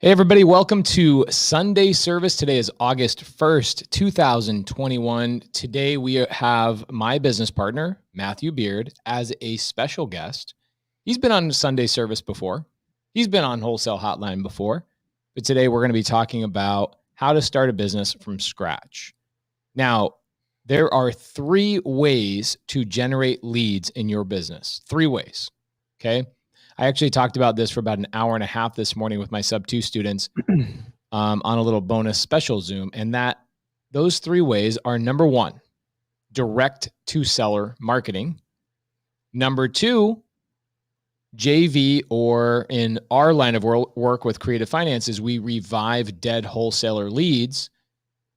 Hey, everybody. Welcome to Sunday service. Today is August 1st, 2021. Today we have my business partner, Matthew Beard, as a special guest. He's been on Sunday service before. He's been on Wholesale Hotline before. But today we're going to be talking about how to start a business from scratch. Now, there are 3 ways to generate leads in your business. 3 ways. Okay. I actually talked about this for about an hour and a half this morning with my sub 2 students on a little bonus special Zoom. And those 3 ways are: number 1, direct to seller marketing. Number 2, JV, or in our line of work with creative finances, we revive dead wholesaler leads,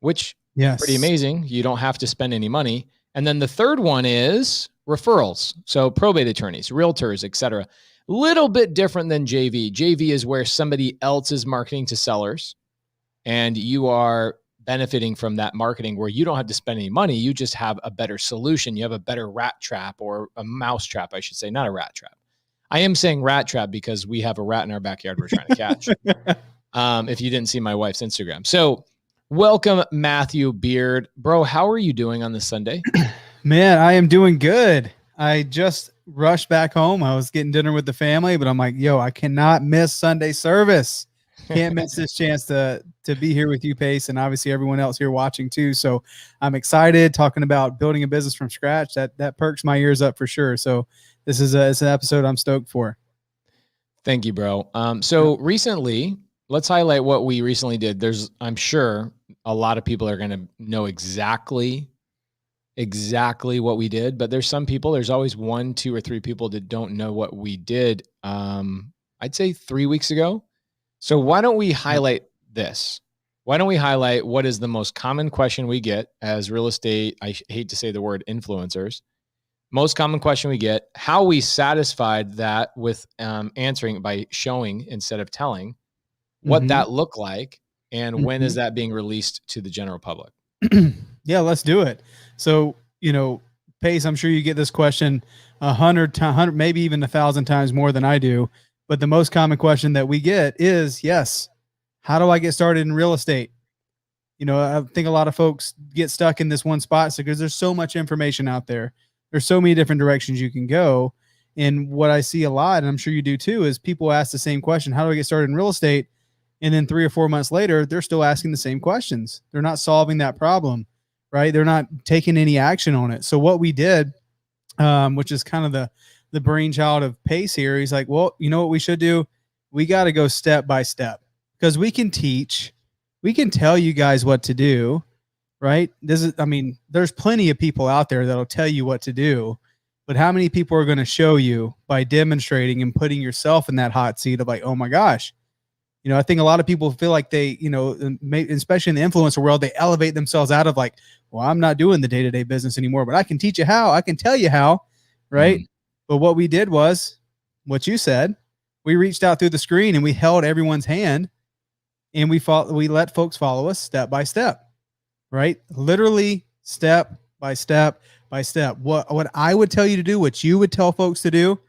which is pretty amazing. You don't have to spend any money. And then the third one is referrals. So probate attorneys, realtors, etc. Little bit different than JV. JV is where somebody else is marketing to sellers and you are benefiting from that marketing, where you don't have to spend any money. You just have a better solution. You have a better rat trap, or a mouse trap, I should say, not a rat trap. I am saying rat trap because we have a rat in our backyard we're trying to catch. If you didn't see my wife's Instagram. So welcome, Matthew Beard. Bro, how are you doing on this Sunday? Man, I am doing good. I just rushed back home. I was getting dinner with the family, but I'm like, yo, I cannot miss Sunday service. Can't miss this chance to be here with you, Pace, and obviously everyone else here watching too. So I'm excited talking about building a business from scratch. That perks my ears up for sure. So this is it's an episode I'm stoked for. Thank you, bro. So recently, let's highlight what we recently did. I'm sure a lot of people are going to know exactly what we did, but there's always 1, 2, or 3 people that don't know what we did. I'd say 3 weeks ago. So why don't we highlight this? Why don't we highlight what is the most common question we get as real estate? I hate to say the word influencers. Most common question we get, how we satisfied that with answering by showing instead of telling, what that looked like, and when is that being released to the general public? Yeah, let's do it. So, Pace, I'm sure you get this question 100, maybe even 1,000 times more than I do. But the most common question that we get is, yes, how do I get started in real estate? I think a lot of folks get stuck in this one spot because there's so much information out there. There's so many different directions you can go. And what I see a lot, and I'm sure you do too, is people ask the same question: how do I get started in real estate? And then 3 or 4 months later, they're still asking the same questions. They're not solving that problem, right? They're not taking any action on it. So what we did, which is kind of the brainchild of Pace here, he's like, well, you know what we should do? We got to go step by step, because we can tell you guys what to do, right? There's plenty of people out there that'll tell you what to do, but how many people are going to show you by demonstrating and putting yourself in that hot seat of like, oh my gosh. I think a lot of people feel like they, especially in the influencer world, they elevate themselves out of like, well, I'm not doing the day-to-day business anymore, but I can teach you how, I can tell you how, right? But what we did was what you said. We reached out through the screen and we held everyone's hand, and we let folks follow us step by step, right? Literally step by step by step. What I would tell you to do, what you would tell folks to do,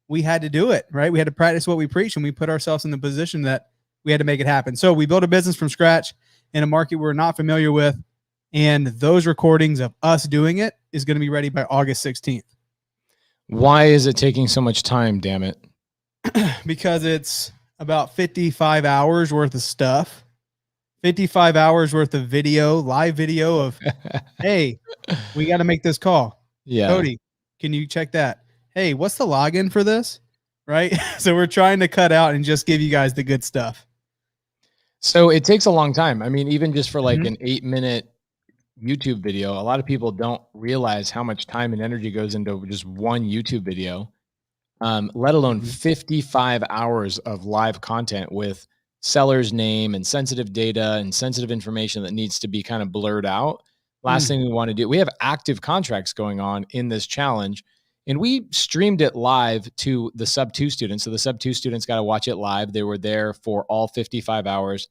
we had to do it, right? We had to practice what we preach, and we put ourselves in the position that we had to make it happen. So we built a business from scratch in a market we're not familiar with. And those recordings of us doing it is going to be ready by August 16th. Why is it taking so much time, damn it? Because it's about 55 hours worth of stuff, 55 hours worth of live video of, hey, we got to make this call. Yeah. Cody, can you check that? Hey, what's the login for this? Right? So we're trying to cut out and just give you guys the good stuff. So it takes a long time. I mean, even just for like an 8-minute YouTube video, a lot of people don't realize how much time and energy goes into just one YouTube video, let alone 55 hours of live content with seller's name and sensitive data and sensitive information that needs to be kind of blurred out. Last thing we want to do, we have active contracts going on in this challenge, and we streamed it live to the sub 2 students. So the sub 2 students got to watch it live. They were there for all 55 hours.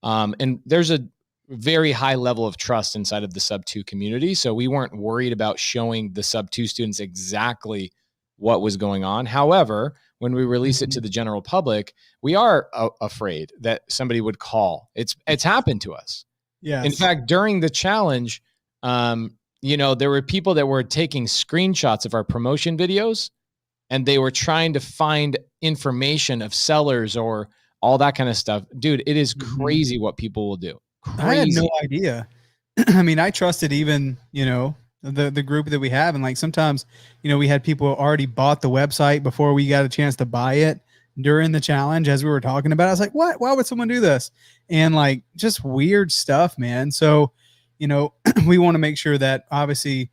And there's a very high level of trust inside of the sub 2 community. So we weren't worried about showing the sub 2 students exactly what was going on. However, when we release it to the general public, we are afraid that somebody would call. It's happened to us. Yes. In fact, during the challenge, there were people that were taking screenshots of our promotion videos, and they were trying to find information of sellers or all that kind of stuff. Dude, it is crazy what people will do. Crazy. I had no idea. I mean, I trusted even, the group that we have. And like, sometimes, we had people who already bought the website before we got a chance to buy it during the challenge. As we were talking about, I was like, what, why would someone do this? And like, just weird stuff, man. So, we want to make sure that obviously,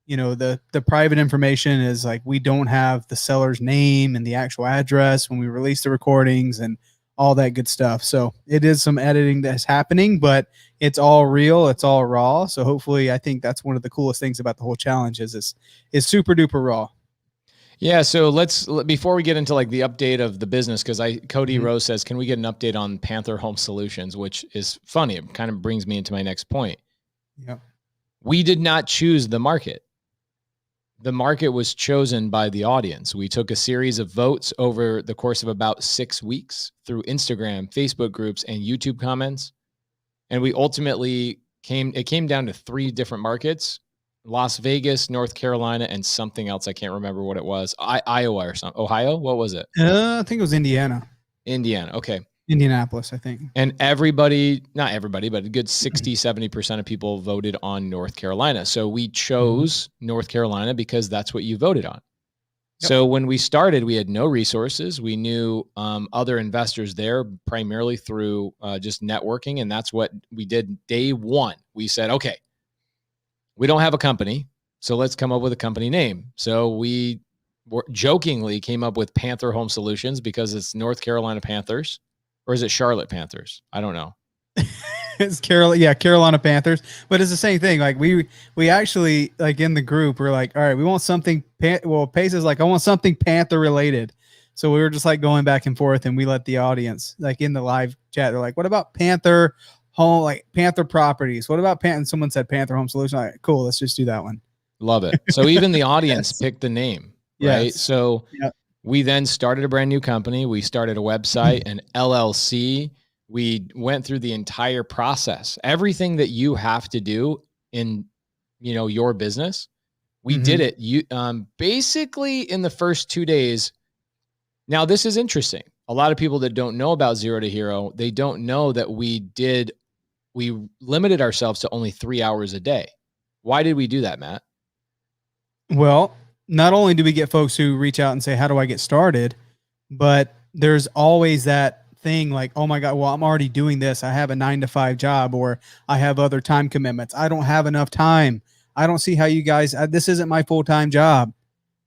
the private information is like, we don't have the seller's name and the actual address when we release the recordings and all that good stuff. So it is some editing that's happening, but it's all real. It's all raw. So hopefully, I think that's one of the coolest things about the whole challenge is super duper raw. Yeah. So before we get into like the update of the business, because Cody Rose says, can we get an update on Panther Home Solutions, which is funny. It kind of brings me into my next point. Yep. We did not choose the market. The market was chosen by the audience. We took a series of votes over the course of about 6 weeks through Instagram, Facebook groups, and YouTube comments. And we ultimately came down to 3 different markets: Las Vegas, North Carolina, and something else. I can't remember what it was. Iowa or something. Ohio? What was it? I think it was Indiana. Indiana. Okay. Indianapolis, I think. And not everybody, but a good 60-70% of people voted on North Carolina. So we chose North Carolina because that's what you voted on. Yep. So when we started, we had no resources. We knew other investors there primarily through just networking. And that's what we did day one. We said, okay, we don't have a company, so let's come up with a company name. So we jokingly came up with Panther Home Solutions because it's North Carolina Panthers. Or is it Charlotte Panthers? I don't know. It's Carolina Panthers. But it's the same thing. Like we actually, like in the group, we're like, all right, we want something. Pace is like, I want something Panther related. So we were just like going back and forth, and we let the audience, like in the live chat, they're like, what about Panther Home, like Panther Properties? What about Panther? And someone said Panther Home Solution. Like, cool, let's just do that one. Love it. So even the audience picked the name, right? Yes. So we then started a brand new company. We started a website, an LLC. We went through the entire process. Everything that you have to do in, your business, we did it. You basically in the first 2 days. Now, this is interesting. A lot of people that don't know about Zero to Hero, they don't know that we limited ourselves to only 3 hours a day. Why did we do that, Matt? Well, not only do we get folks who reach out and say, how do I get started? But there's always that thing like, oh my God, well, I'm already doing this. I have a 9-to-5 job, or I have other time commitments. I don't have enough time. I don't see how you guys, this isn't my full-time job,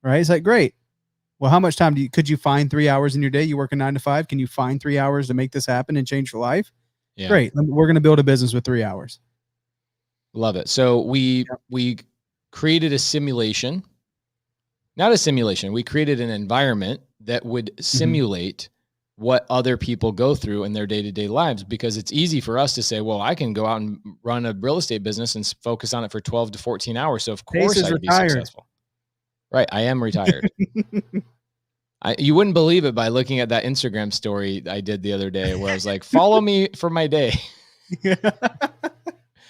right? It's like, great. Well, how much time could you find 3 hours in your day? You work a 9-to-5. Can you find 3 hours to make this happen and change your life? Yeah. Great. We're going to build a business with 3 hours. Love it. So we created a simulation. Not a simulation. We created an environment that would simulate what other people go through in their day-to-day lives, because it's easy for us to say, well, I can go out and run a real estate business and focus on it for 12 to 14 hours. So of course I would be successful. Right. I am retired. You wouldn't believe it by looking at that Instagram story I did the other day where I was like, follow me for my day.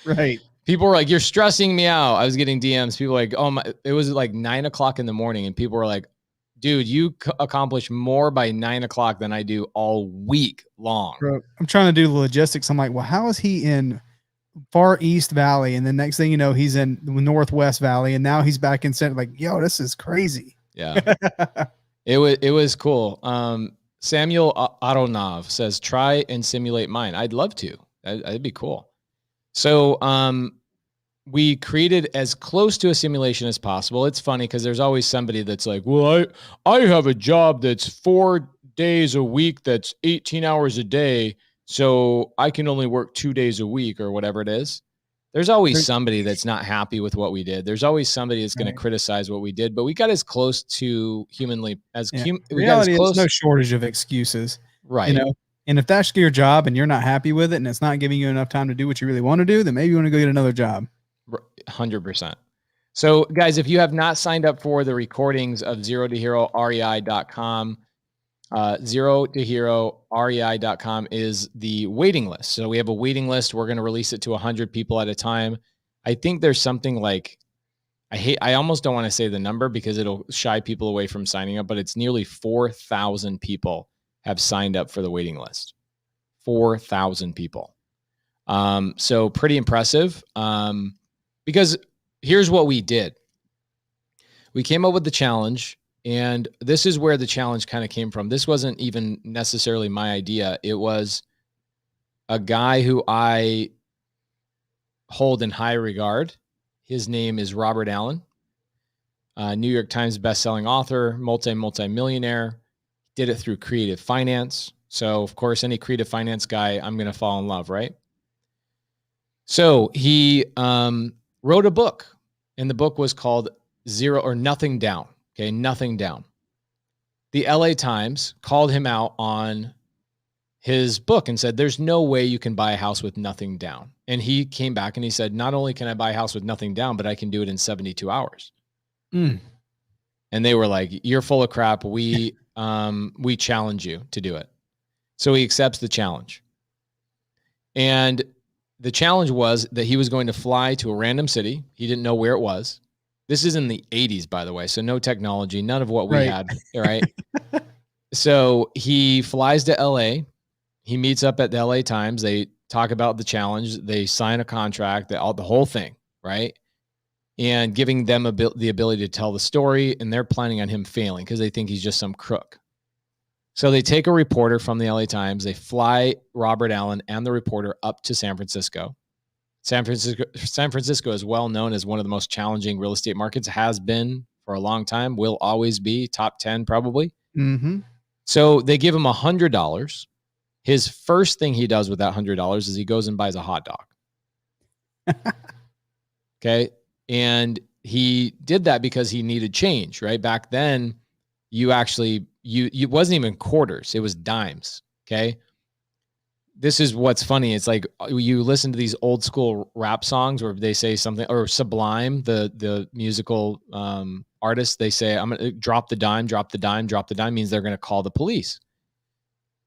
Right. People were like, you're stressing me out. I was getting DMs. People were like, it was like 9 o'clock in the morning. And people were like, dude, you accomplish more by 9 o'clock than I do all week long. Bro, I'm trying to do the logistics. I'm like, well, how is he in Far East Valley? And the next thing you know, he's in the Northwest Valley. And now he's back in Center. Like, yo, this is crazy. Yeah. It was cool. Samuel Aronov says, try and simulate mine. I'd love to. That'd be cool. So we created as close to a simulation as possible. It's funny because there's always somebody that's like, well, I have a job that's 4 days a week, that's 18 hours a day, so I can only work 2 days a week or whatever it is. There's always somebody that's not happy with what we did. There's always somebody that's going to criticize what we did, but we got as close to humanly as we got as close. There's no shortage of excuses. Right. And if that's your job and you're not happy with it and it's not giving you enough time to do what you really want to do, then maybe you want to go get another job. 100%. So guys, if you have not signed up for the recordings of Zero to Hero REI.com, Zero to Hero REI.com is the waiting list. So we have a waiting list. We're going to release it to 100 people at a time. I think there's something like, I almost don't want to say the number because it'll shy people away from signing up, but it's nearly 4,000 people have signed up for the waiting list. 4,000 people. So pretty impressive. Because here's what we did. We came up with the challenge, and this is where the challenge kind of came from. This wasn't even necessarily my idea. It was a guy who I hold in high regard. His name is Robert Allen, New York Times bestselling author, multi-millionaire. Did it through creative finance. So, of course, any creative finance guy, I'm going to fall in love, right? So he wrote a book, and the book was called Zero or Nothing Down. Okay, Nothing Down. The LA Times called him out on his book and said, there's no way you can buy a house with nothing down. And he came back and he said, not only can I buy a house with nothing down, but I can do it in 72 hours. And they were like, you're full of crap. We challenge you to do it. So he accepts the challenge. And the challenge was that he was going to fly to a random city. He didn't know where it was. This is in the 80s, by the way. So no technology, none of what we had. Right. So he flies to LA. He meets up at the LA Times. They talk about the challenge. They sign a contract, the whole thing. Right. And giving them the ability to tell the story. And they're planning on him failing because they think he's just some crook. So they take a reporter from the LA Times. They fly Robert Allen and the reporter up to San Francisco. San Francisco is well known as one of the most challenging real estate markets, has been for a long time, will always be top 10 probably. So they give him $100. His first thing he does with that $100 is he goes and buys a hot dog. Okay. And he did that because he needed change, right? Back then, you wasn't even quarters. It was dimes. Okay. This is what's funny. It's like you listen to these old school rap songs where they say something, or Sublime, the musical artist, they say, I'm going to drop the dime, drop the dime, drop the dime, means they're going to call the police.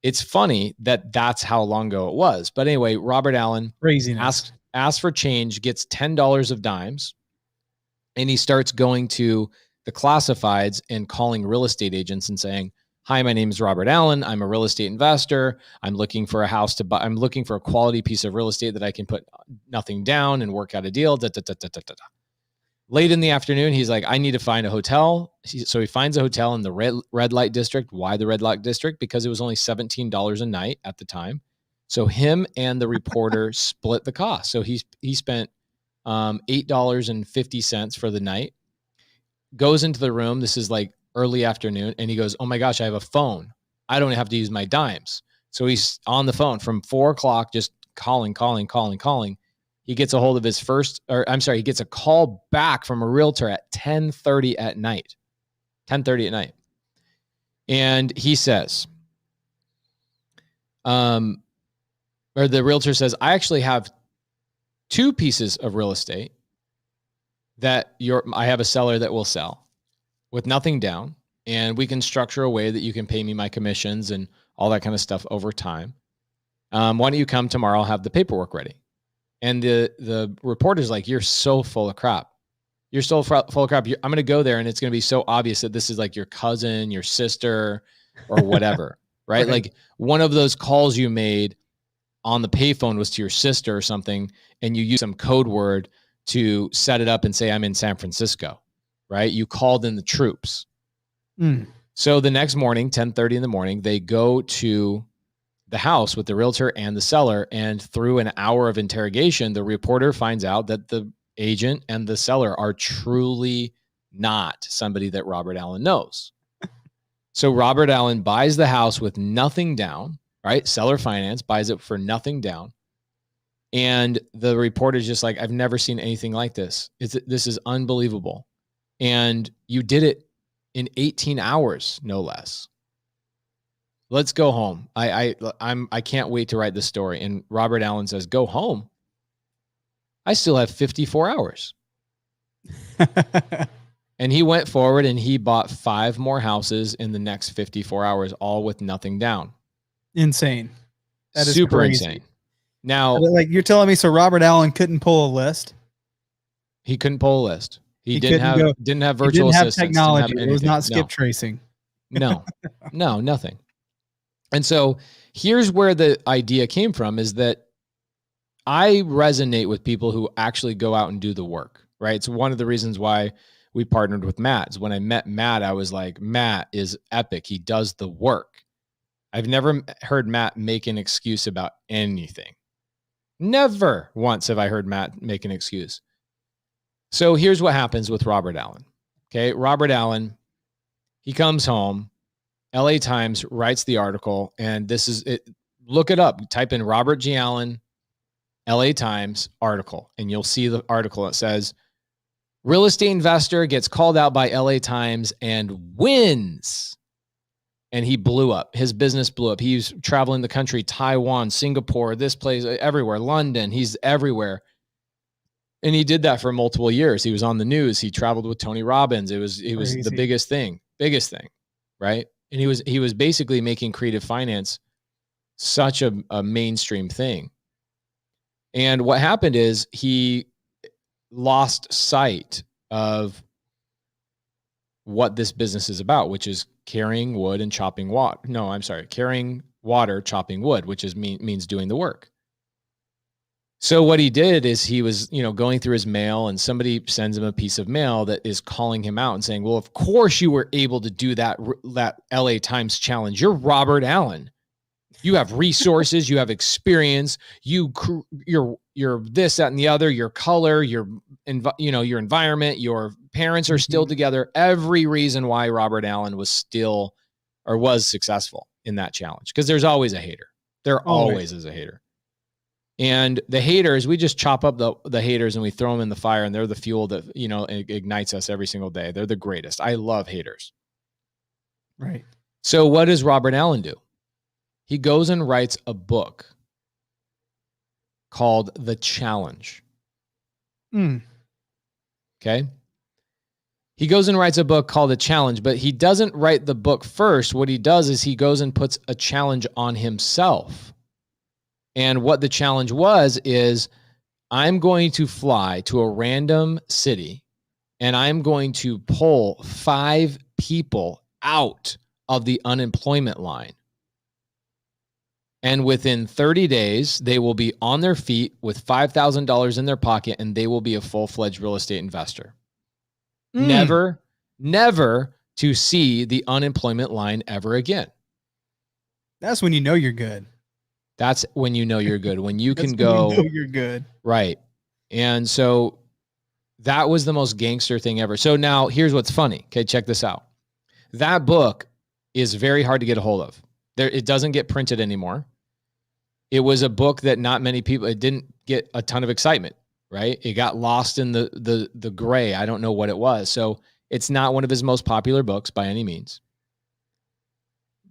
It's funny that that's how long ago it was. But anyway, Robert Allen asks for change, gets $10 of dimes, and he starts going to the classifieds and calling real estate agents and saying, hi, my name is Robert Allen. I'm a real estate investor. I'm looking for a house to buy. I'm looking for a quality piece of real estate that I can put nothing down and work out a deal. Late in the afternoon, he's like, I need to find a hotel. So he finds a hotel in the red light district. Why the red light district? Because it was only $17 a night at the time. So him and the reporter split the cost. So he spent $8.50 for the night, goes into the room. This is like early afternoon. And he goes, oh my gosh, I have a phone. I don't have to use my dimes. So he's on the phone from 4:00, just calling. He gets a hold of his he gets a call back from a realtor at 10:30 at night. 10:30 at night. And he says, or the realtor says, I actually have 2 pieces of real estate that I have a seller that will sell with nothing down, and we can structure a way that you can pay me my commissions and all that kind of stuff over time. Why don't you come tomorrow? I'll have the paperwork ready. And the reporter's like, you're so full of crap. You're so full of crap. I'm going to go there and it's going to be so obvious that this is like your cousin, your sister, or whatever, right? Like one of those calls you made on the payphone was to your sister or something, and you use some code word to set it up and say, I'm in San Francisco, right? You called in the troops. So the next morning, 10:30 in the morning, they go to the house with the realtor and the seller. And through an hour of interrogation, the reporter finds out that the agent and the seller are truly not somebody that Robert Allen knows. So Robert Allen buys the house with nothing down, right? Seller finance, buys it for nothing down. And the reporter's just like, I've never seen anything like this. This is unbelievable. And you did it in 18 hours, no less. Let's go home. I can't wait to write this story. And Robert Allen says, go home. I still have 54 hours. And he went forward and he bought 5 more houses in the next 54 hours, all with nothing down. Insane. That is super crazy. insane. Now, like you're telling me, so Robert Allen couldn't pull a list? He couldn't pull a list. He didn't have virtual he didn't have assistants. technology. Didn't have it was not skip no. tracing. No, nothing. And so here's where the idea came from, is that I resonate with people who actually go out and do the work, right? It's one of the reasons why we partnered with Matt. When I met Matt, I was like, Matt is epic. He does the work. I've never heard Matt make an excuse about anything. Never once have I heard Matt make an excuse. So here's what happens with Robert Allen. Okay, Robert Allen, he comes home. LA Times writes the article, and this is it. Look it up. Type in Robert G. Allen, LA Times article, and you'll see the article. It says, real estate investor gets called out by LA Times and wins. And he blew up. His business blew up. He's traveling the country, Taiwan, Singapore, this place, everywhere, London. He's everywhere. And he did that for multiple years. He was on the news. He traveled with Tony Robbins. It was the biggest thing, right? And he was basically making creative finance such a mainstream thing. And what happened is he lost sight of what this business is about, which is carrying wood and chopping water. No, I'm sorry, carrying water, chopping wood, which is means doing the work. So what he did is he was, going through his mail, and somebody sends him a piece of mail that is calling him out and saying, well, of course you were able to do that LA Times challenge. You're Robert Allen. You have resources, you have experience, you're this, that, and the other, your color, your environment, your parents are still together. Every reason why Robert Allen was successful in that challenge. Because there's always a hater. There always is a hater. And the haters, we just chop up the haters and we throw them in the fire, and they're the fuel that, ignites us every single day. They're the greatest. I love haters. Right. So what does Robert Allen do? He goes and writes a book called The Challenge. Okay. He goes and writes a book called The Challenge, but he doesn't write the book first. What he does is he goes and puts a challenge on himself. And what the challenge is I'm going to fly to a random city and I'm going to pull 5 people out of the unemployment line. And within 30 days, they will be on their feet with $5,000 in their pocket, and they will be a full-fledged real estate investor. Never to see the unemployment line ever again. That's when you know you're good. That's when you know you're good. When you can go, you're good. Right. And so that was the most gangster thing ever. So now here's what's funny. Okay, check this out. That book is very hard to get a hold of. It doesn't get printed anymore. It was a book that not many people, it didn't get a ton of excitement, right? It got lost in the gray. I don't know what it was. So it's not one of his most popular books by any means.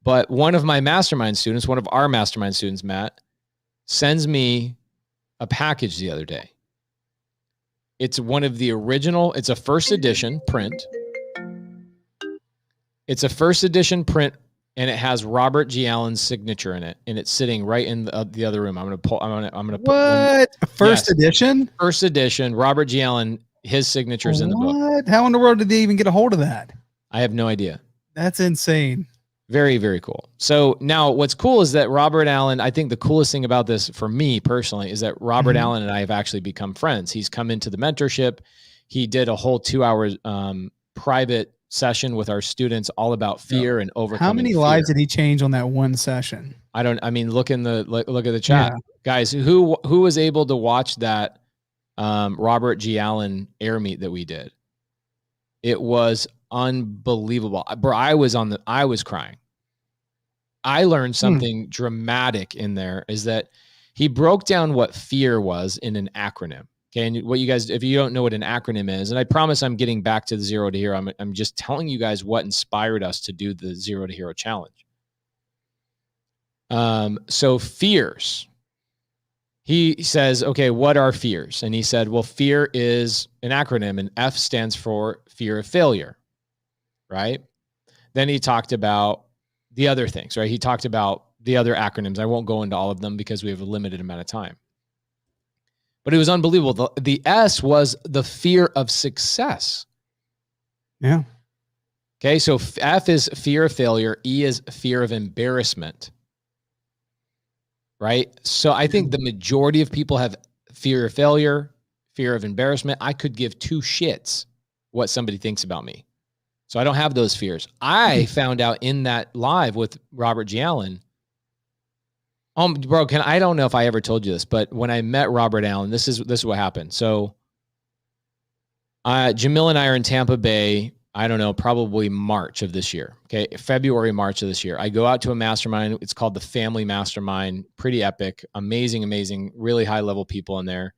But one of our mastermind students, Matt, sends me a package the other day. It's one of the original, it's a first edition print. And it has Robert G. Allen's signature in it, and it's sitting right in the other room. I'm gonna put what? First edition? First edition, Robert G. Allen, his signature's in the book. What? How in the world did they even get a hold of that? I have no idea. That's insane. Very, very cool. So now what's cool is that Robert Allen, I think the coolest thing about this for me personally is that Robert Allen and I have actually become friends. He's come into the mentorship. He did a whole 2-hour private session with our students all about fear and overcoming. How many lives did he change on that one session? Look at the chat. Yeah. Guys, who was able to watch that Robert G. Allen air meet that we did? It was unbelievable. Bro, I was crying. I learned something dramatic in there, is that he broke down what fear was in an acronym. Okay. And what you guys, if you don't know what an acronym is, and I promise I'm getting back to the Zero to Hero, I'm just telling you guys what inspired us to do the Zero to Hero challenge. So fears. he says, okay, what are fears? And he said, well, fear is an acronym, and F stands for fear of failure, right? Then he talked about the other things, right? He talked about the other acronyms. I won't go into all of them because we have a limited amount of time. But it was unbelievable. The S was the fear of success. Yeah. Okay, so F is fear of failure. E is fear of embarrassment. Right? So I think the majority of people have fear of failure, fear of embarrassment. I could give two shits what somebody thinks about me. So I don't have those fears. I found out in that live with Robert G. Allen. Bro, I don't know if I ever told you this, but when I met Robert Allen, this is what happened. So Jamil and I are in Tampa Bay, I don't know, probably March of this year. Okay. February, March of this year. I go out to a mastermind. It's called the Family Mastermind. Pretty epic, amazing, really high level people in there.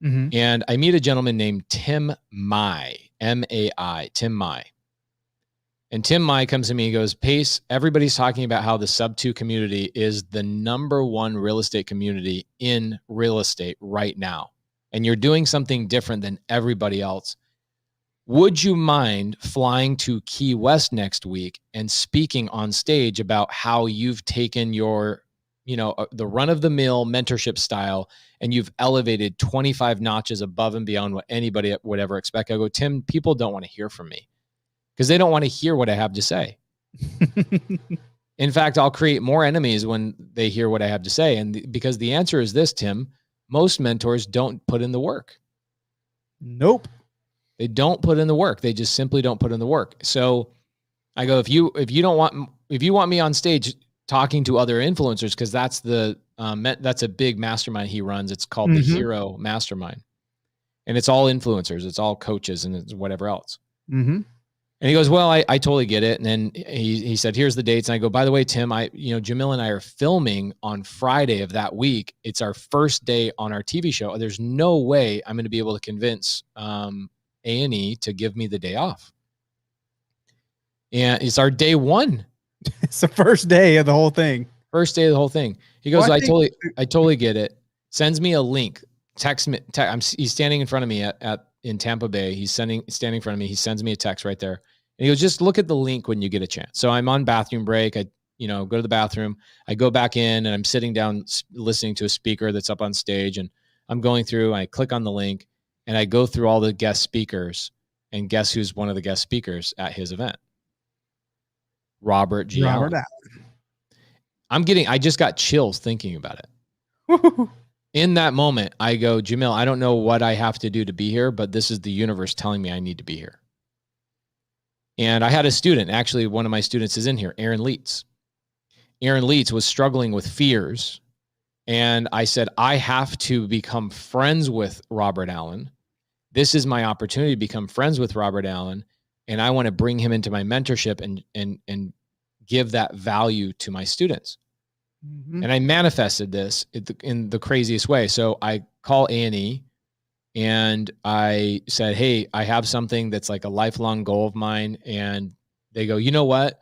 Mm-hmm. And I meet a gentleman named Tim Mai, M-A-I, Tim Mai. And Tim Mai comes to me and goes, Pace, everybody's talking about how the sub-2 community is the number one real estate community in real estate right now. And you're doing something different than everybody else. Would you mind flying to Key West next week and speaking on stage about how you've taken your, the run-of-the-mill mentorship style and you've elevated 25 notches above and beyond what anybody would ever expect? I go, Tim, people don't want to hear from me because they don't want to hear what I have to say. In fact, I'll create more enemies when they hear what I have to say. And because the answer is this, Tim, most mentors don't put in the work. Nope. They don't put in the work. They just simply don't put in the work. So I go, if you want me on stage talking to other influencers, because that's a big mastermind he runs. It's called the Hero Mastermind, and it's all influencers. It's all coaches and it's whatever else. Mm-hmm. And he goes, well, I totally get it. And then he said, here's the dates. And I go, by the way, Tim, Jamil and I are filming on Friday of that week. It's our first day on our TV show. There's no way I'm going to be able to convince A&E to give me the day off. And it's our day one. It's the first day of the whole thing. First day of the whole thing. He goes, I totally get it. Sends me a link. Text me. He's standing in front of me in Tampa Bay. He's standing in front of me. He sends me a text right there. And he goes, just look at the link when you get a chance. So I'm on bathroom break. I go to the bathroom. I go back in and I'm sitting down listening to a speaker that's up on stage. And I'm going through, I click on the link and I go through all the guest speakers. And guess who's one of the guest speakers at his event? Robert G. Allen. I just got chills thinking about it. In that moment, I go, Jamil, I don't know what I have to do to be here, but this is the universe telling me I need to be here. And I had a student, actually, one of my students is in here, Aaron Leitz. Aaron Leitz was struggling with fears. And I said, I have to become friends with Robert Allen. This is my opportunity to become friends with Robert Allen. And I want to bring him into my mentorship and give that value to my students. Mm-hmm. And I manifested this in the craziest way. So I call A&E and I said, hey, I have something that's like a lifelong goal of mine. And they go, you know what?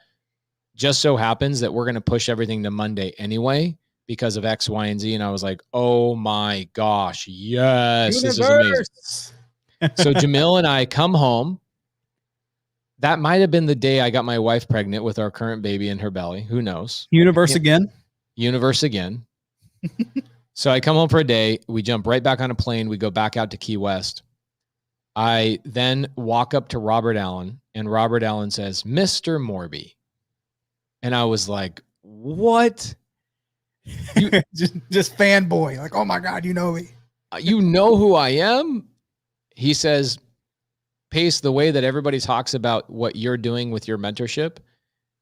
Just so happens that we're going to push everything to Monday anyway because of X, Y, and Z. And I was like, oh my gosh, yes, Universe. This is amazing. So Jamil and I come home. That might have been the day I got my wife pregnant with our current baby in her belly. Who knows? Universe again. So I come home for a day. We jump right back on a plane. We go back out to Key West. I then walk up to Robert Allen, and Robert Allen says, Mr. Morby. And I was like, what? just fanboy. Like, oh my God, you know me. You know who I am? He says, Pace, the way that everybody talks about what you're doing with your mentorship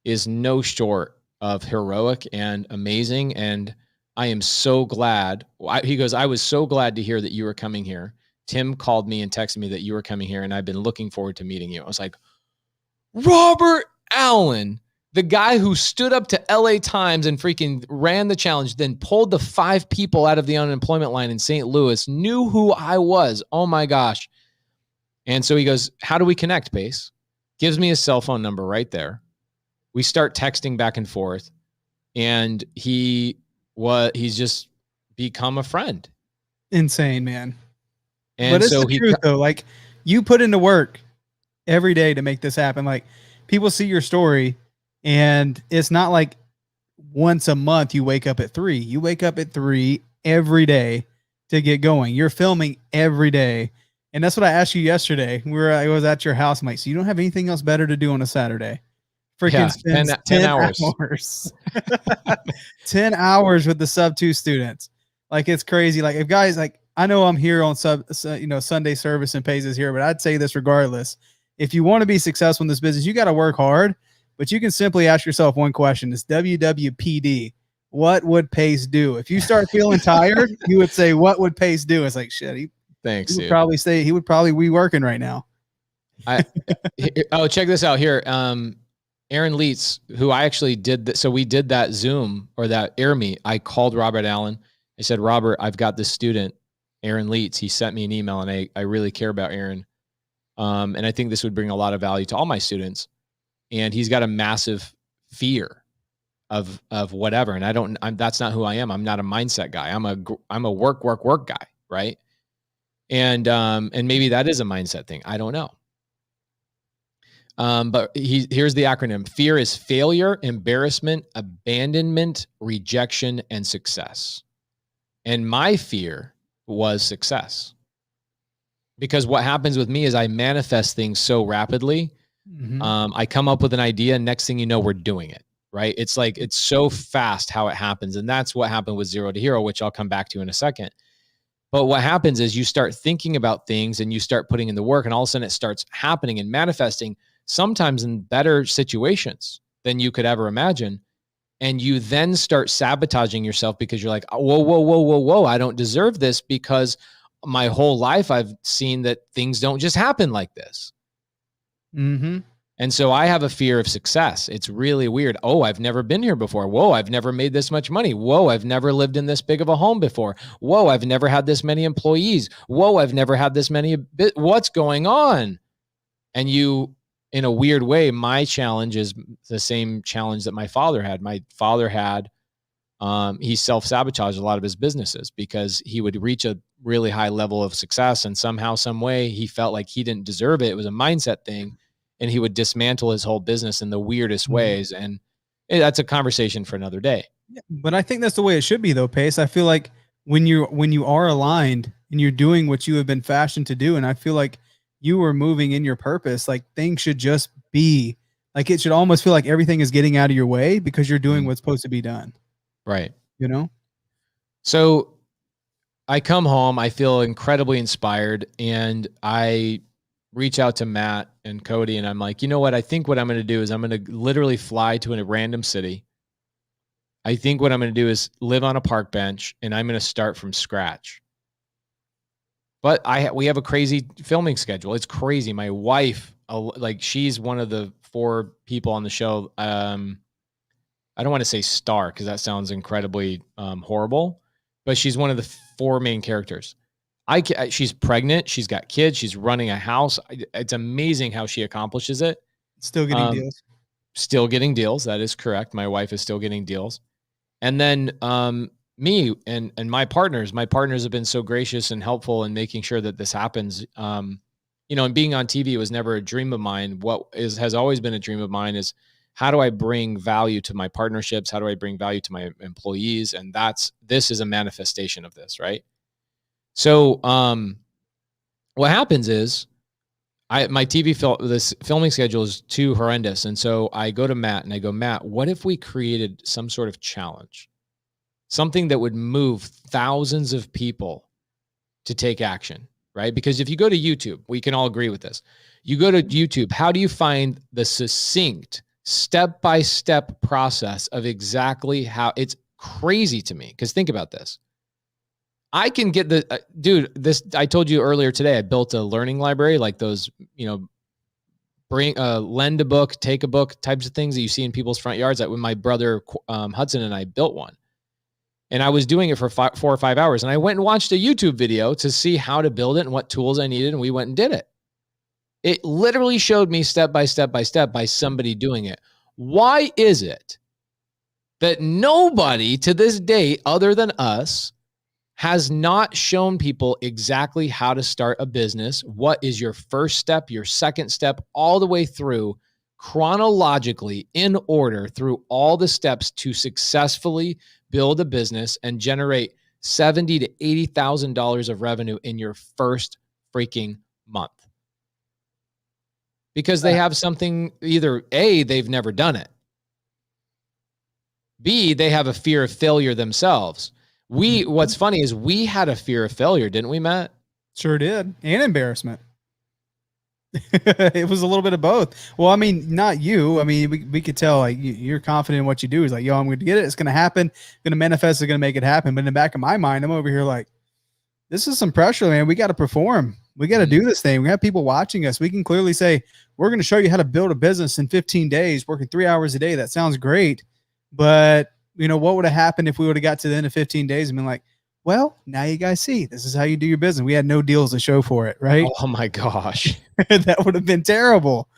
is no short of heroic and amazing. And I am so glad. He goes, I was so glad to hear that you were coming here. Tim called me and texted me that you were coming here, and I've been looking forward to meeting you. I was like, Robert Allen, the guy who stood up to LA Times and freaking ran the challenge, then pulled the 5 people out of the unemployment line in St. Louis, knew who I was. Oh my gosh. And so he goes, how do we connect, Pace? Gives me his cell phone number right there. We start texting back and forth. And he's just become a friend. Insane, man. And But it's so the truth though. Like, you put into work every day to make this happen. Like, people see your story, and it's not like once a month you wake up at 3. You wake up at 3 every day to get going. You're filming every day. And that's what I asked you yesterday. I was at your house, Mike. So you don't have anything else better to do on a Saturday? Freaking spend 10 hours. 10 hours with the sub 2 students. Like, it's crazy. Like, if guys, like, I know I'm here on Sunday service and Pace is here, but I'd say this regardless. If you want to be successful in this business, you got to work hard, but you can simply ask yourself one question. It's WWPD. What would Pace do? If you start feeling tired, you would say, what would Pace do? It's like, shit. Thanks. He would probably be working right now. Check this out here. Aaron Leitz, who I actually did. So we did that Zoom or that Air Meet. I called Robert Allen. I said, Robert, I've got this student, Aaron Leitz. He sent me an email, and I really care about Aaron. And I think this would bring a lot of value to all my students. And he's got a massive fear of whatever. And that's not who I am. I'm not a mindset guy. I'm a work guy. Right. And maybe that is a mindset thing. I don't know. But here's the acronym. Fear is failure, embarrassment, abandonment, rejection, and success. And my fear was success. Because what happens with me is I manifest things so rapidly. Mm-hmm. I come up with an idea, and next thing you know, we're doing it, right? It's like, it's so fast how it happens. And that's what happened with Zero to Hero, which I'll come back to in a second. But what happens is you start thinking about things and you start putting in the work, and all of a sudden it starts happening and manifesting, sometimes in better situations than you could ever imagine. And you then start sabotaging yourself because you're like, whoa, I don't deserve this, because my whole life I've seen that things don't just happen like this. Mm-hmm. And so I have a fear of success. It's really weird. Oh, I've never been here before. Whoa, I've never made this much money. Whoa, I've never lived in this big of a home before. Whoa, I've never had this many employees. Whoa, I've never had this many. What's going on? And you, in a weird way, my challenge is the same challenge that my father had. My father had, he self-sabotaged a lot of his businesses because he would reach a really high level of success, and somehow, some way, he felt like he didn't deserve it. It was a mindset thing. And he would dismantle his whole business in the weirdest ways. And that's a conversation for another day. Yeah, but I think that's the way it should be, though, Pace. I feel like when you are aligned and you're doing what you have been fashioned to do, and I feel like you were moving in your purpose, like, things should just be like, it should almost feel like everything is getting out of your way because you're doing what's supposed to be done. Right. You know? So I come home, I feel incredibly inspired, and I reach out to Matt and Cody, and I'm like, you know what? I think what I'm going to do is I'm going to literally fly to a random city. I think what I'm going to do is live on a park bench, and I'm going to start from scratch. But we have a crazy filming schedule. It's crazy. My wife, like, she's one of the 4 people on the show. I don't want to say star because that sounds incredibly horrible, but she's one of the 4 main characters. She's pregnant. She's got kids. She's running a house. It's amazing how she accomplishes it. Still getting deals. Still getting deals. That is correct. My wife is still getting deals. And then me and my partners have been so gracious and helpful in making sure that this happens. And being on TV was never a dream of mine. Has always been a dream of mine is, how do I bring value to my partnerships? How do I bring value to my employees? And this is a manifestation of this, right? So, what happens is my this filming schedule is too horrendous. And so I go to Matt and I go, Matt, what if we created some sort of challenge, something that would move thousands of people to take action, right? Because if you go to YouTube, we can all agree with this. You go to YouTube, how do you find the succinct step-by-step process of exactly how? It's crazy to me, because think about this. I can get I told you earlier today, I built a learning library, like those, lend a book, take a book types of things that you see in people's front yards. Like when my brother Hudson and I built one, and I was doing it for 4 or 5 hours, and I went and watched a YouTube video to see how to build it and what tools I needed. And we went and did it. It literally showed me step by step by somebody doing it. Why is it that nobody to this day, other than us, has not shown people exactly how to start a business. What is your first step, your second step, all the way through chronologically in order through all the steps to successfully build a business and generate $70,000 to $80,000 of revenue in your first freaking month. Because they have something, either A, they've never done it. B, they have a fear of failure themselves. What's funny is we had a fear of failure, didn't we, Matt? Sure did. And embarrassment. It was a little bit of both. Well, I mean, not you. I mean, we could tell like you're confident in what you do. It's like, yo, I'm going to get it. It's going to happen. Going to manifest. It's going to make it happen. But in the back of my mind, I'm over here like, this is some pressure, man. We got to perform. We got to do this thing. We have people watching us. We can clearly say, we're going to show you how to build a business in 15 days, working 3 hours a day. That sounds great. But you know, what would have happened if we would have got to the end of 15 days and been like, well, now you guys see, this is how you do your business. We had no deals to show for it, right? Oh my gosh. That would have been terrible.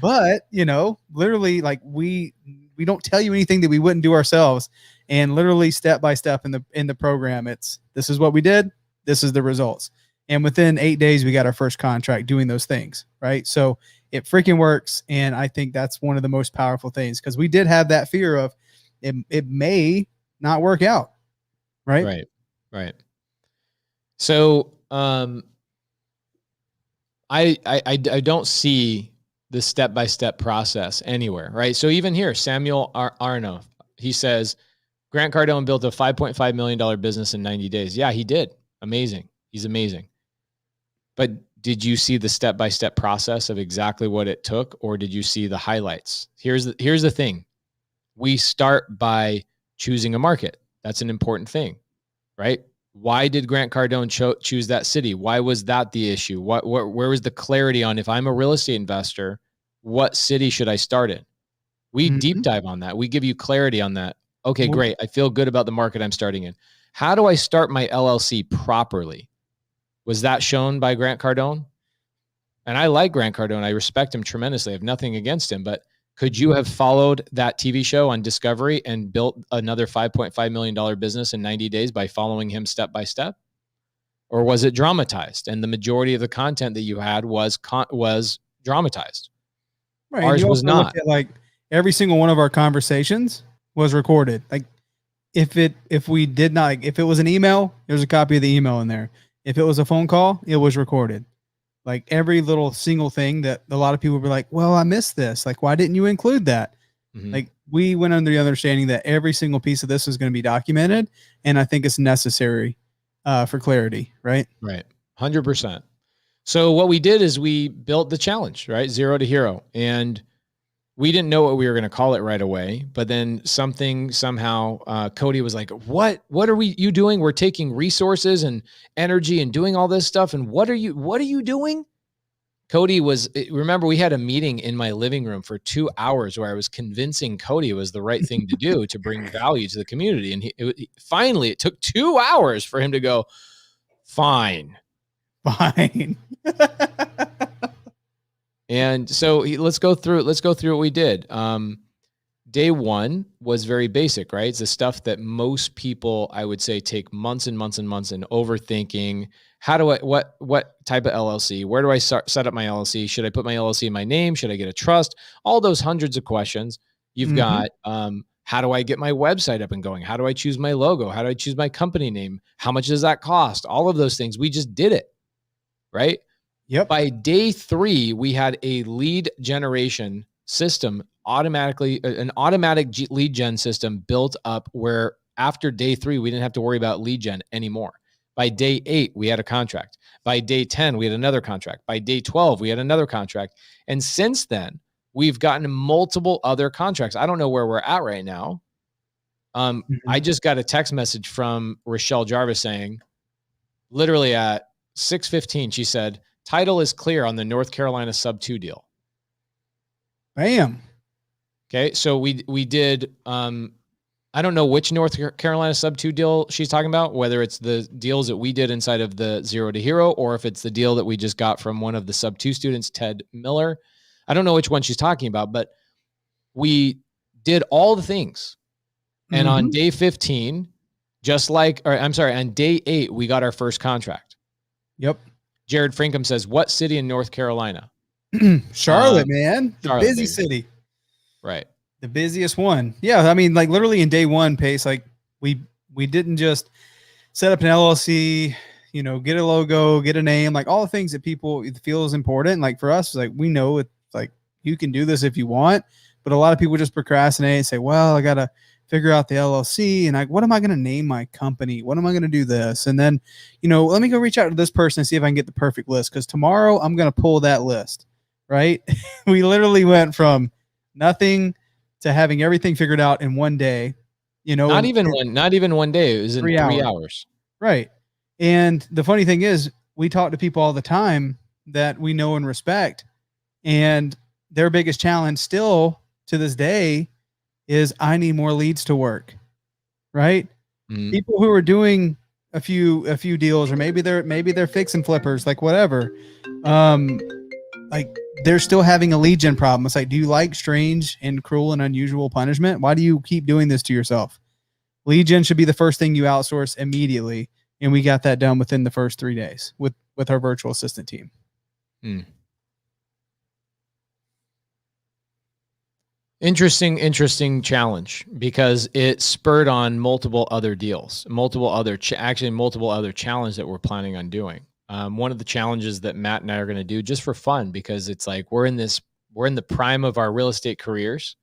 But, you know, literally like we don't tell you anything that we wouldn't do ourselves. And literally step by step in the program, this is what we did. This is the results. And within 8 days, we got our first contract doing those things, right? So it freaking works. And I think that's one of the most powerful things, because we did have that fear of it may not work out, right? Right. So I don't see the step-by-step process anywhere, right? So even here, Samuel Arno, he says, Grant Cardone built a $5.5 million business in 90 days. Yeah, he did. Amazing. He's amazing. But did you see the step-by-step process of exactly what it took, or did you see the highlights? Here's the thing. We start by choosing a market. That's an important thing, right? Why did Grant Cardone choose that city? Why was that the issue? Where was the clarity on, if I'm a real estate investor, what city should I start in? We deep dive on that. We give you clarity on that. Okay, great. I feel good about the market I'm starting in. How do I start my LLC properly? Was that shown by Grant Cardone? And I like Grant Cardone. I respect him tremendously. I have nothing against him, but could you have followed that TV show on Discovery and built another $5.5 million business in 90 days by following him step by step? Or was it dramatized? And the majority of the content that you had was dramatized. Right. Ours was not. Like every single one of our conversations was recorded. Like if we did not, if it was an email, there's a copy of the email in there. If it was a phone call, it was recorded. Like every little single thing that a lot of people were like, well, I missed this. Like, why didn't you include that? Like we went under the understanding that every single piece of this is going to be documented. And I think it's necessary for clarity, right? Right. 100%. So what we did is we built the challenge, right? 0 to Hero. And we didn't know what we were going to call it right away, but then somehow Cody was like, what are you doing? We're taking resources and energy and doing all this stuff. And what are you doing? Cody remember we had a meeting in my living room for 2 hours where I was convincing Cody it was the right thing to do to bring value to the community. And finally it took 2 hours for him to go, fine. And so let's go through what we did. Day one was very basic, right? It's the stuff that most people, I would say, take months and months and months and overthinking. What type of LLC? Where do I set up my LLC? Should I put my LLC in my name? Should I get a trust? All those hundreds of questions. You've got, how do I get my website up and going? How do I choose my logo? How do I choose my company name? How much does that cost? All of those things. We just did it, right? Yep. By day 3, we had a lead generation system an automatic lead gen system built up where after day 3, we didn't have to worry about lead gen anymore. By day 8, we had a contract. By day 10, we had another contract. By day 12, we had another contract. And since then, we've gotten multiple other contracts. I don't know where we're at right now. I just got a text message from Rochelle Jarvis saying, literally at 6:15, she said, title is clear on the North Carolina sub 2 deal. Bam. Okay. So we did, I don't know which North Carolina sub 2 deal she's talking about, whether it's the deals that we did inside of the 0 to Hero, or if it's the deal that we just got from one of the sub 2 students, Ted Miller. I don't know which one she's talking about, but we did all the things. And on day 15, Just like, or I'm sorry, on day 8, we got our first contract. Yep. Jared Frankham says, what city in North Carolina? Charlotte, man. The Charlotte, busy baby. city. Right. The busiest one. Yeah. I mean, like literally in day 1, Pace, like we didn't just set up an LLC, get a logo, get a name, like all the things that people feel is important. Like for us, like we know it's like you can do this if you want, but a lot of people just procrastinate and say, well, I got to figure out the LLC and what am I going to name my company? What am I going to do this? And then, let me go reach out to this person and see if I can get the perfect list. Cause tomorrow I'm going to pull that list. Right. We literally went from nothing to having everything figured out in one day, not even one day. It was in 3 hours. Right. And the funny thing is we talk to people all the time that we know and respect, and their biggest challenge still to this day is I need more leads to work. Right. Mm-hmm. People who are doing a few deals, or maybe they're fixing flippers, like whatever. Like they're still having a lead gen problem. It's like, do you like strange and cruel and unusual punishment? Why do you keep doing this to yourself? Lead gen should be the first thing you outsource immediately. And we got that done within the first 3 days with our virtual assistant team. Interesting challenge, because it spurred on multiple other deals, multiple other challenges that we're planning on doing. One of the challenges that Matt and I are going to do just for fun, because it's like we're in the prime of our real estate careers.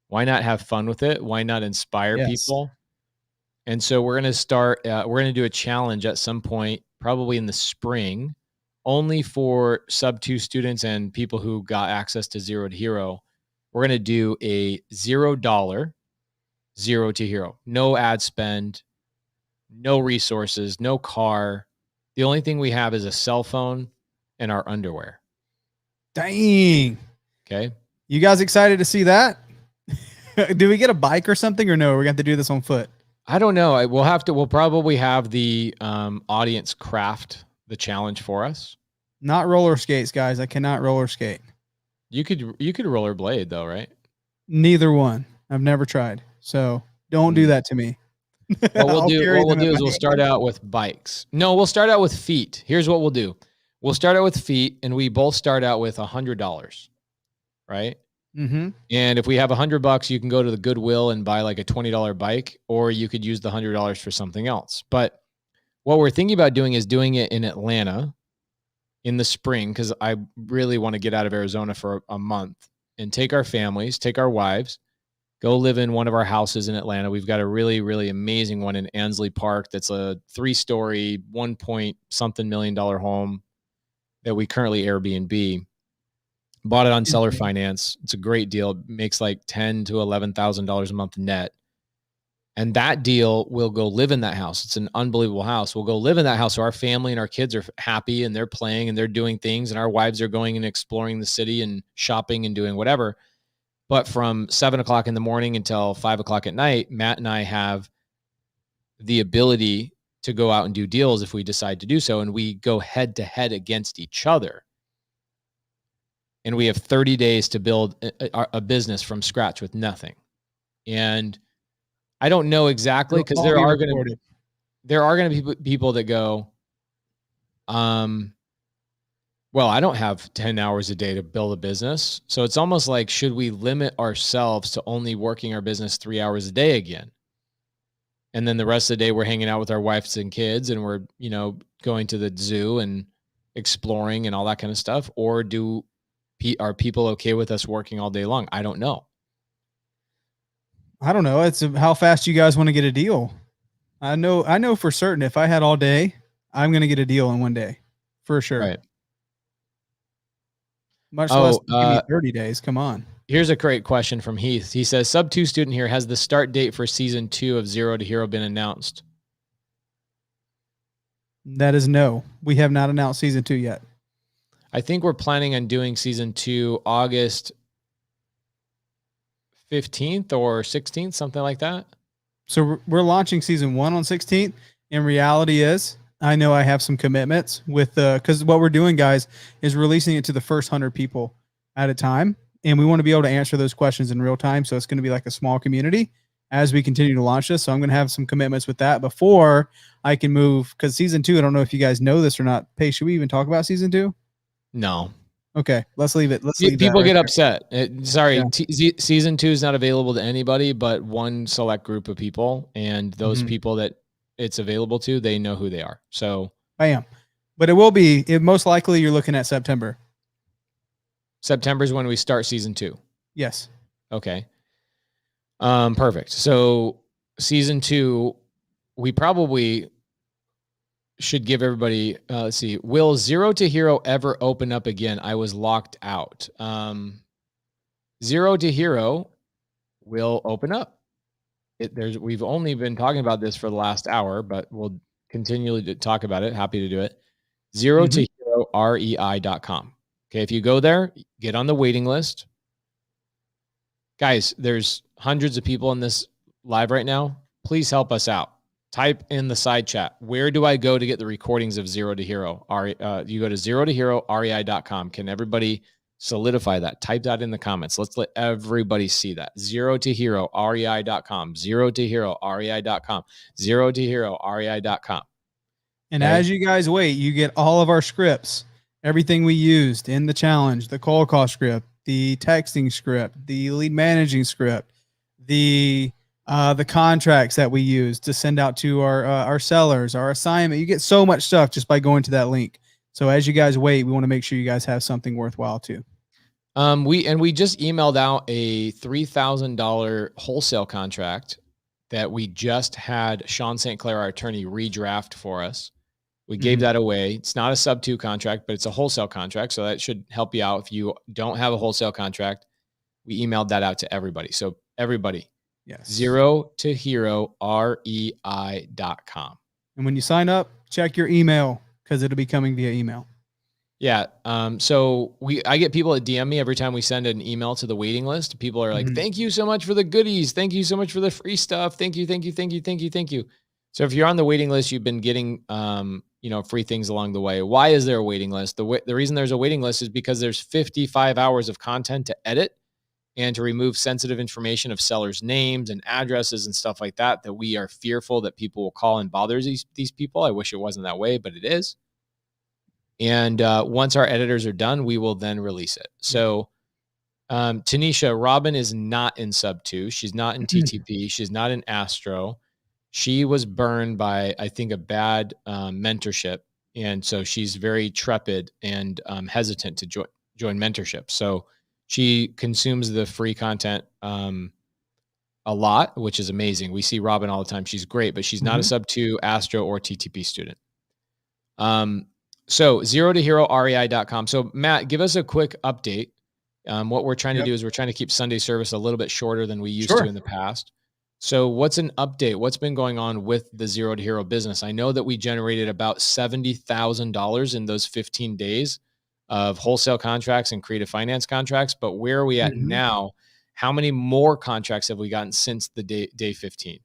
Why not have fun with it? Why not inspire people? And so we're going to do a challenge at some point, probably in the spring, only for sub 2 students and people who got access to Zero to Hero. We're going to do a $0 Zero to Hero. No ad spend, no resources, no car. The only thing we have is a cell phone and our underwear. Dang. Okay. You guys excited to see that? Do we get a bike or something, or no? We're going to have to do this on foot. I don't know. We'll probably have the audience craft the challenge for us. Not roller skates, guys. I cannot roller skate. You could rollerblade though, right? Neither one. I've never tried. So don't do that to me. What we'll do is we'll start out with bikes. No, we'll start out with feet. Here's what we'll do. We'll start out with feet, and we both start out with $100, right? Mm-hmm. And if we have $100, you can go to the Goodwill and buy like a $20 bike, or you could use the $100 for something else. But what we're thinking about doing is doing it in Atlanta in the spring, because I really want to get out of Arizona for a month and take our families, take our wives, go live in one of our houses in Atlanta. We've got a really, really amazing one in Ansley Park that's a 3-story, $1.something million home that we currently Airbnb. Bought it on seller finance. It's a great deal. It makes like $10,000 to $11,000 a month net. And that deal, we'll go live in that house. It's an unbelievable house. We'll go live in that house so our family and our kids are happy and they're playing and they're doing things, and our wives are going and exploring the city and shopping and doing whatever. But from 7:00 in the morning until 5:00 at night, Matt and I have the ability to go out and do deals if we decide to do so. And we go head to head against each other. And we have 30 days to build a business from scratch with nothing. And I don't know exactly, because there are going to be people that go, well, I don't have 10 hours a day to build a business. So it's almost like, should we limit ourselves to only working our business 3 hours a day again? And then the rest of the day we're hanging out with our wives and kids, and we're, going to the zoo and exploring and all that kind of stuff. Or are people okay with us working all day long? I don't know. I don't know. It's how fast you guys want to get a deal. I know for certain if I had all day, I'm going to get a deal in one day for sure. Right. Much less give me 30 days. Come on. Here's a great question from Heath. He says, sub 2 student here, has the start date for season 2 of Zero to Hero been announced? That is no. We have not announced season 2 yet. I think we're planning on doing season 2 August 15th or 16th, something like that. So we're launching season 1 on 16th. In reality is, I know I have some commitments with because what we're doing, guys, is releasing it to the first 100 people at a time. And we want to be able to answer those questions in real time. So it's going to be like a small community. as we continue to launch this. So I'm going to have some commitments with that before I can move, because season 2, I don't know if you guys know this or not. Pace, should we even talk about season 2? No. Okay, let's leave it. Let's leave People that get right upset. Sorry, Yeah. season 2 is not available to anybody but one select group of people, and those people that it's available to, they know who they are. So, Bam. But it will be. It most likely you're looking at September. September is when we start season 2. Yes. Okay. Perfect. So season 2, we probably should give everybody, let's see, will Zero to Hero ever open up again? I was locked out. Zero to Hero will open up. We've only been talking about this for the last hour, but we'll continually to talk about it. Happy to do it. Zero to Hero REI.com. Okay. If you go there, get on the waiting list. Guys, there's hundreds of people in this live right now. Please help us out. Type in the side chat, where do I go to get the recordings of Zero to Hero? You go to Zero to Hero REI.com. Can everybody solidify that? Type that in the comments. Let's let everybody see that. Zero to Hero REI.com. Zero to Hero REI.com. Zero to Hero REI.com. And as you guys wait, you get all of our scripts, everything we used in the challenge, the cold call script, the texting script, the lead managing script, the contracts that we use to send out to our sellers, our assignment. You get so much stuff just by going to that link. So as you guys wait, we want to make sure you guys have something worthwhile too. We just emailed out a $3,000 wholesale contract that we just had Sean St. Clair, our attorney, redraft for us. We gave that away. It's not a sub 2 contract, but it's a wholesale contract. So that should help you out. If you don't have a wholesale contract, we emailed that out to everybody. So everybody, yes. Zero to Hero REI.com. And when you sign up, check your email, because it'll be coming via email. Yeah. So I get people that DM me every time we send an email to the waiting list. People are like, thank you so much for the goodies. Thank you so much for the free stuff. Thank you. Thank you. Thank you. Thank you. Thank you. So if you're on the waiting list, you've been getting, free things along the way. Why is there a waiting list? The reason there's a waiting list is because there's 55 hours of content to edit and to remove sensitive information of sellers' names and addresses and stuff like that we are fearful that people will call and bother these people. I wish it wasn't that way, but it is. And once our editors are done, we will then release it. So Tanisha, Robin is not in sub 2. She's not in TTP. She's not in Astro. She was burned by, I think, a bad mentorship. And so she's very trepid and hesitant to join mentorship. So she consumes the free content a lot, which is amazing. We see Robin all the time. She's great, but she's not a sub 2 Astro or TTP student. So Zero to Hero REI.com. So Matt, give us a quick update. What we're trying to do is we're trying to keep Sunday service a little bit shorter than we used to in the past. So what's an update? What's been going on with the Zero to Hero business? I know that we generated about $70,000 in those 15 days of wholesale contracts and creative finance contracts, but where are we at now? How many more contracts have we gotten since the day 15?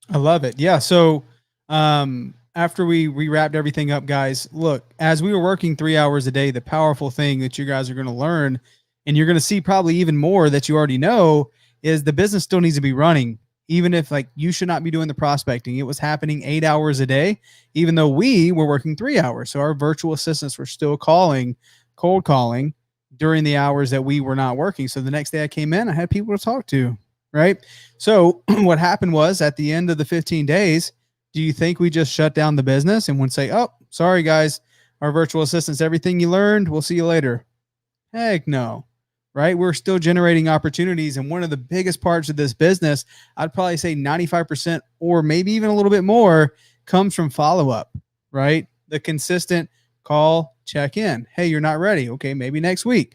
I love it. Yeah. So, after we wrapped everything up, guys, look, as we were working 3 hours a day, the powerful thing that you guys are going to learn, and you're going to see probably even more that you already know, is the business still needs to be running. Even if you should not be doing the prospecting, it was happening 8 hours a day, even though we were working 3 hours. So our virtual assistants were still cold calling during the hours that we were not working. So the next day I came in, I had people to talk to, right? So what happened was, at the end of the 15 days, do you think we just shut down the business and would say, oh, sorry guys, our virtual assistants, everything you learned, we'll see you later? Heck no, right? We're still generating opportunities. And one of the biggest parts of this business, I'd probably say 95% or maybe even a little bit more, comes from follow-up, right? The consistent call, check in. Hey, you're not ready. Okay, maybe next week.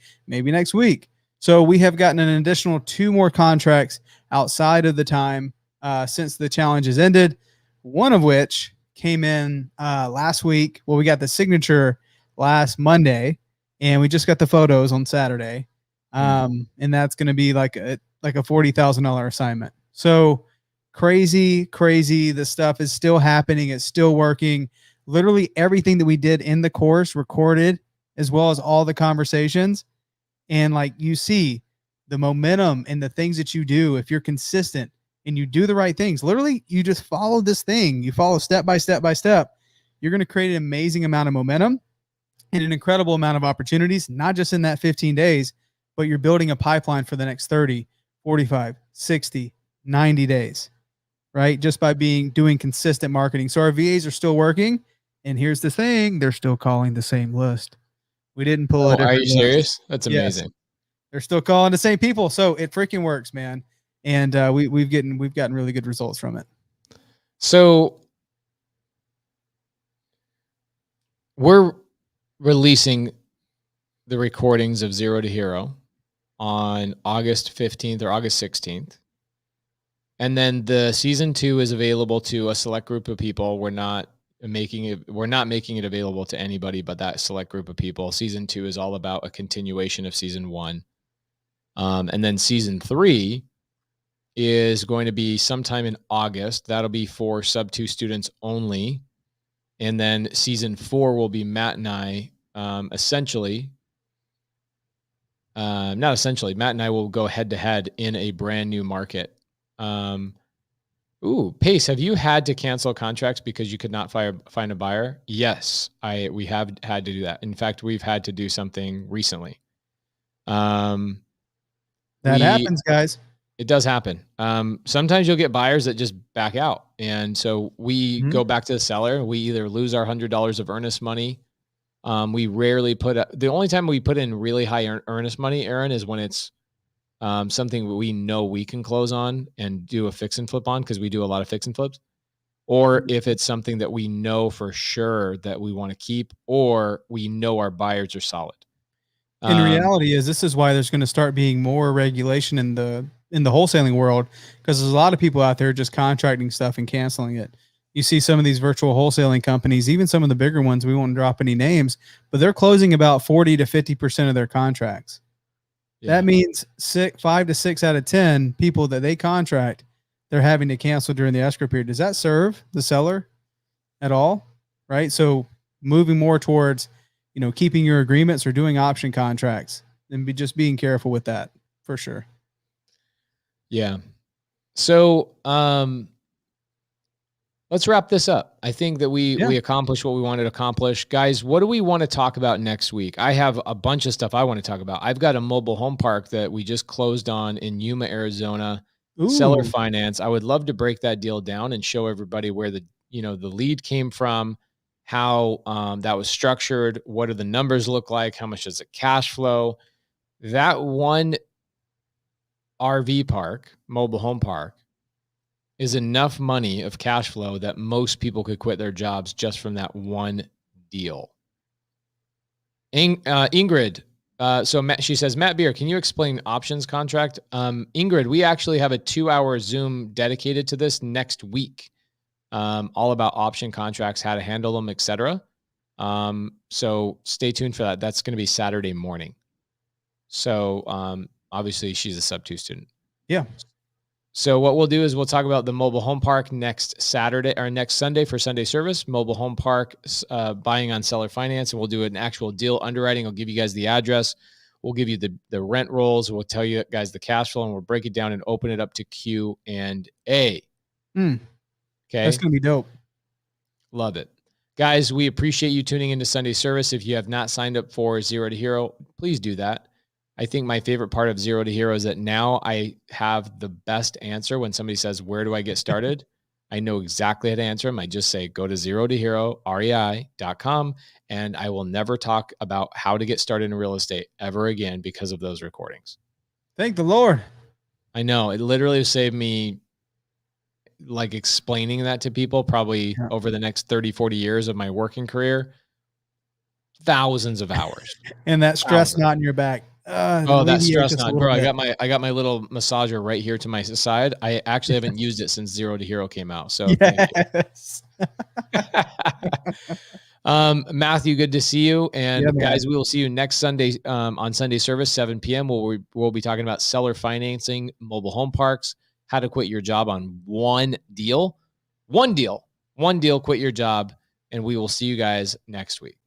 So we have gotten an additional 2 more contracts outside of the time since the challenge has ended. One of which came in last week. Well, we got the signature last Monday, and we just got the photos on Saturday. And that's going to be like a $40,000 assignment. So crazy. The stuff is still happening. It's still working. Literally everything that we did in the course recorded, as well as all the conversations. And you see the momentum and the things that you do. If you're consistent, and you do the right things, literally you just follow this thing, you follow step by step by step, you're going to create an amazing amount of momentum and an incredible amount of opportunities, not just in that 15 days, but you're building a pipeline for the next 30, 45, 60, 90 days, right? Just by doing consistent marketing. So our VAs are still working. And here's the thing, they're still calling the same list. We didn't pull a Oh, are different you list. serious? That's Yes. amazing. They're still calling the same people. So it freaking works, man. And we've gotten really good results from it. So we're releasing the recordings of Zero to Hero on August 15th or August 16th. And then the season 2 is available to a select group of people. We're not making it available to anybody but that select group of people. Season 2 is all about a continuation of season 1. And then season 3 is going to be sometime in August. That'll be for sub 2 students only. And then season 4 will be Matt and I, Matt and I will go head to head in a brand new market. Pace, have you had to cancel contracts because you could not find a buyer? Yes, we have had to do that. In fact, we've had to do something recently. That happens, guys. It does happen. Sometimes you'll get buyers that just back out. And so we go back to the seller. We either lose our $100 of earnest money. We rarely the only time we put in really high earnest money, Aaron, is when it's something we know we can close on and do a fix and flip on, because we do a lot of fix and flips. Or if it's something that we know for sure that we want to keep, or we know our buyers are solid. In reality, this is why there's going to start being more regulation in the wholesaling world, because there's a lot of people out there just contracting stuff and canceling it. You see some of these virtual wholesaling companies, even some of the bigger ones, we won't drop any names, but they're closing about 40 to 50% of their contracts. Yeah. That means 5 to 6 out of 10 people that they contract, they're having to cancel during the escrow period. Does that serve the seller at all? Right. So moving more towards, keeping your agreements or doing option contracts, and just being careful with that for sure. Yeah. So, let's wrap this up. I think that we accomplished what we wanted to accomplish. Guys, what do we want to talk about next week? I have a bunch of stuff I want to talk about. I've got a mobile home park that we just closed on in Yuma, Arizona. Ooh. Seller finance. I would love to break that deal down and show everybody where the lead came from, how that was structured, what do the numbers look like, how much does it cash flow. That one RV park, mobile home park, is enough money of cash flow that most people could quit their jobs just from that one deal. Ingrid, she says, Matt Beer, can you explain options contract? Ingrid, we actually have a 2-hour Zoom dedicated to this next week, all about option contracts, how to handle them, etc. So stay tuned for that. That's going to be Saturday morning. So obviously she's a sub 2 student. Yeah. So what we'll do is we'll talk about the mobile home park next Sunday for Sunday service, mobile home park, buying on seller finance. And we'll do an actual deal underwriting. I'll give you guys the address. We'll give you the rent rolls. We'll tell you guys the cash flow, and we'll break it down and open it up to Q&A. Okay. That's going to be dope. Love it. Guys, we appreciate you tuning into Sunday service. If you have not signed up for Zero to Hero, please do that. I think my favorite part of Zero to Hero is that now I have the best answer when somebody says, where do I get started? I know exactly how to answer them. I just say, go to zerotohero.com, and I will never talk about how to get started in real estate ever again because of those recordings. Thank the Lord. I know. It literally saved me like explaining that to people probably over the next 30, 40 years of my working career. Thousands of hours. And that stress knot in your back. That stress knot, bro. I got my little massager right here to my side. I actually haven't used it since Zero to Hero came out. So yes. Matthew, good to see you. And guys, we will see you next Sunday on Sunday service, 7 p.m. We'll be talking about seller financing, mobile home parks, how to quit your job on one deal, quit your job. And we will see you guys next week.